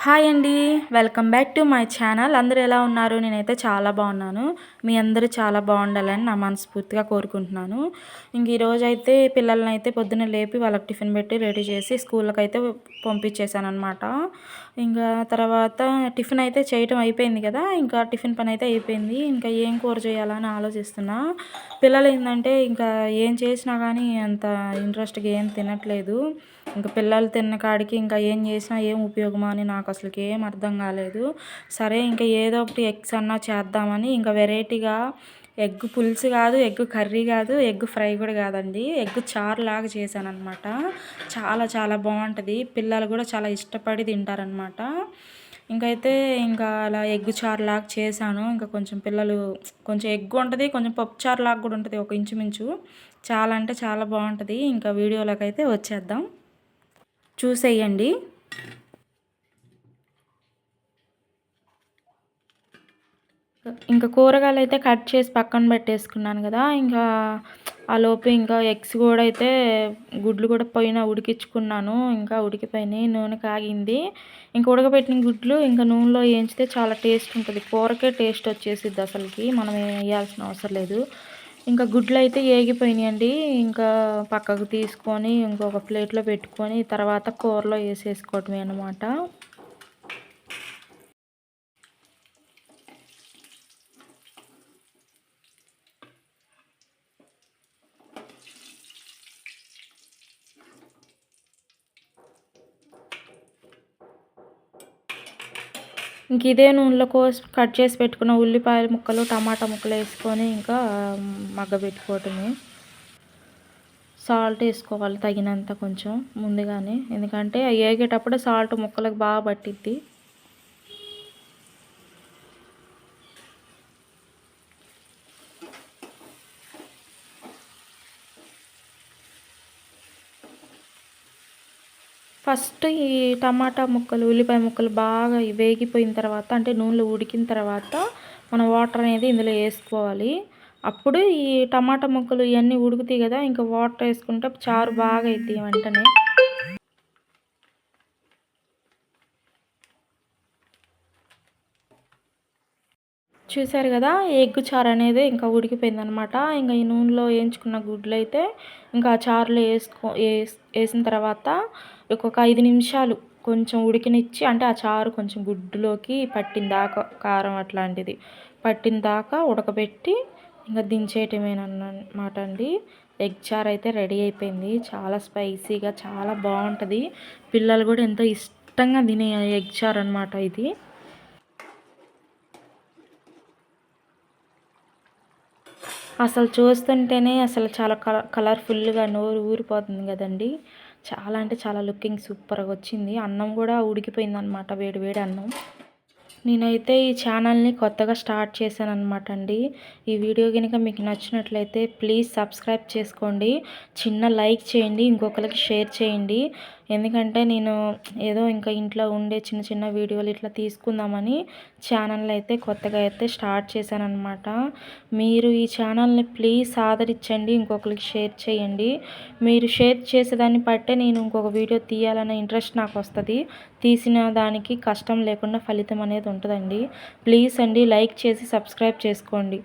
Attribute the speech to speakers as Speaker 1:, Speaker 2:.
Speaker 1: Hi అండి. Welcome back to my channel. అందరూ ఎలా ఉన్నారు? నేనైతే చాలా బాగున్నాను. మీ అందరూ చాలా బాగుండాలని నా మనస్ఫూర్తిగా కోరుకుంటున్నాను. ఈరోజైతే పిల్లలనైతే పొద్దున్న లేపి వాళ్ళకి టిఫిన్ పెట్టి రెడీ చేసి స్కూళ్ళకైతే పంపించేశాననమాట. ఇంకా తర్వాత టిఫిన్ అయితే చేయటం అయిపోయింది కదా! ఇంకా టిఫిన్ పని అయితే అయిపోయింది. ఇంకా ఏం కూర చేయాలని ఆలోచిస్తున్నా. పిల్లలు ఏంటంటే ఇంకా ఏం చేసినా కానీ అంత ఇంట్రెస్ట్‌గా ఏం తినట్లేదు. ఇంక పిల్లలు తిన్న కాడికి ఇంకా ఏం చేసినా ఏం ఉపయోగమా అని నాకు అసలుకి ఏం అర్థం కాలేదు. సరే ఇంకా ఏదో ఒకటి ఎగ్స్ అన్నా చేద్దామని ఇంకా వెరైటీగా ఎగ్ పులుసు కాదు, ఎగ్ కర్రీ కాదు, ఎగ్ ఫ్రై కూడా కాదండి. ఎగ్ చారులాగా చేశాననమాట. చాలా చాలా బాగుంటుంది. పిల్లలు కూడా చాలా ఇష్టపడి తింటారనమాట. ఇంకైతే ఇంకా అలా ఎగ్ చారులాగా చేశాను. ఇంకా కొంచెం పిల్లలు కొంచెం ఎగ్ ఉంటుంది, కొంచెం పప్పు చారులాగా కూడా ఉంటుంది ఒక ఇంచుమించు. చాలా అంటే చాలా బాగుంటుంది. ఇంకా వీడియోలోకి అయితే వచ్చేద్దాం, చూసేయండి. ఇంకా కూరగాయలు అయితే కట్ చేసి పక్కన పెట్టేసుకున్నాను కదా! ఇంకా ఆలోపు ఇంకా ఎగ్స్ కూడా అయితే గుడ్లు కూడా పొయ్యిన ఉడికించుకున్నాను. ఇంకా ఉడికిపోయినాయి, నూనె కాగింది. ఇంకా ఉడకబెట్టిన గుడ్లు ఇంకా నూనెలో వేయించితే చాలా టేస్ట్ ఉంటుంది. కూరకే టేస్ట్ వచ్చేసిద్ది అసలుకి. మనం వేయాల్సిన అవసరం లేదు. ఇంకా గుడ్లు అయితే ఏగిపోయినాయండి. ఇంకా పక్కకు తీసుకొని ఇంకొక ప్లేట్లో పెట్టుకొని తర్వాత కూరలో వేసేసుకోవటమే అనమాట. ఇదే నూనెలో కట్ చేసి పెట్టుకున్న ఉల్లిపాయల ముక్కలు, టమాటా ముక్కలు వేసుకొని ఇంకా మగ్గబెట్టుకోవటమే. సాల్ట్ వేసుకోవాలి తగినంత కొంచెం ముందుగానే, ఎందుకంటే అవి వేగేటప్పుడే సాల్ట్ ముక్కలకు బాగా పట్టిద్ది. ఫస్ట్ ఈ టమాటా ముక్కలు, ఉల్లిపాయ ముక్కలు బాగా వేగిపోయిన తర్వాత, అంటే నూనెలో ఉడికిన తర్వాత మనం వాటర్ అనేది ఇందులో వేసుకోవాలి. అప్పుడు ఈ టమాటా ముక్కలు ఇవన్నీ ఉడుకుతాయి కదా! ఇంకా వాటర్ వేసుకుంటే చారు బాగా అవుతాయి వెంటనే. చూసారు కదా! ఎగ్ చారు అనేది ఇంకా ఉడికిపోయిందనమాట. ఇంకా ఈ నూనెలో వేయించుకున్న గుడ్లు అయితే ఇంకా ఆ చారులో వేసిన తర్వాత ఒక 5 నిమిషాలు కొంచెం ఉడికినిచ్చి, అంటే ఆ చారు కొంచెం గుడ్డులోకి పట్టిన దాకా కారం అట్లాంటిది పట్టిన దాకా ఉడకబెట్టి ఇంకా దించేయటమేనమాట అండి. ఎగ్ చారు అయితే రెడీ అయిపోయింది. చాలా స్పైసీగా చాలా బాగుంటుంది. పిల్లలు కూడా ఎంతో ఇష్టంగా తినే ఎగ్ చారు అనమాట ఇది. అసలు చూస్తుంటేనే అసలు చాలా కలర్ఫుల్గా నోరు ఊరిపోతుంది కదండి. చాలా అంటే చాలా లుకింగ్ సూపర్గా వచ్చింది. అన్నం కూడా ఉడికిపోయిందనమాట, వేడి వేడి అన్నం. నేనైతే ఈ ఛానల్ని కొత్తగా స్టార్ట్ చేశాననమాట అండి. ఈ వీడియో కనుక మీకు నచ్చినట్లయితే ప్లీజ్ సబ్స్క్రైబ్ చేసుకోండి, చిన్న లైక్ చేయండి, ఇంకొకరికి షేర్ చేయండి. ఎందుకంటే నేను ఏదో ఇంకా ఇంట్లో ఉండే చిన్న చిన్న వీడియోలు ఇట్లా తీసుకుందామని ఛానల్ అయితే కొత్తగా అయితే స్టార్ట్ చేశాననమాట. మీరు ఈ ఛానల్ని ప్లీజ్ ఆదరించండి, ఇంకొకరికి షేర్ చేయండి. మీరు షేర్ చేసేదాన్ని బట్టే నేను ఇంకొక వీడియో తీయాలనే ఇంట్రెస్ట్ నాకు వస్తుంది. తీసిన దానికి కష్టం లేకుండా ఫలితం అనేది ఉంటుందండి. ప్లీజ్ అండి, లైక్ చేసి సబ్స్క్రైబ్ చేసుకోండి.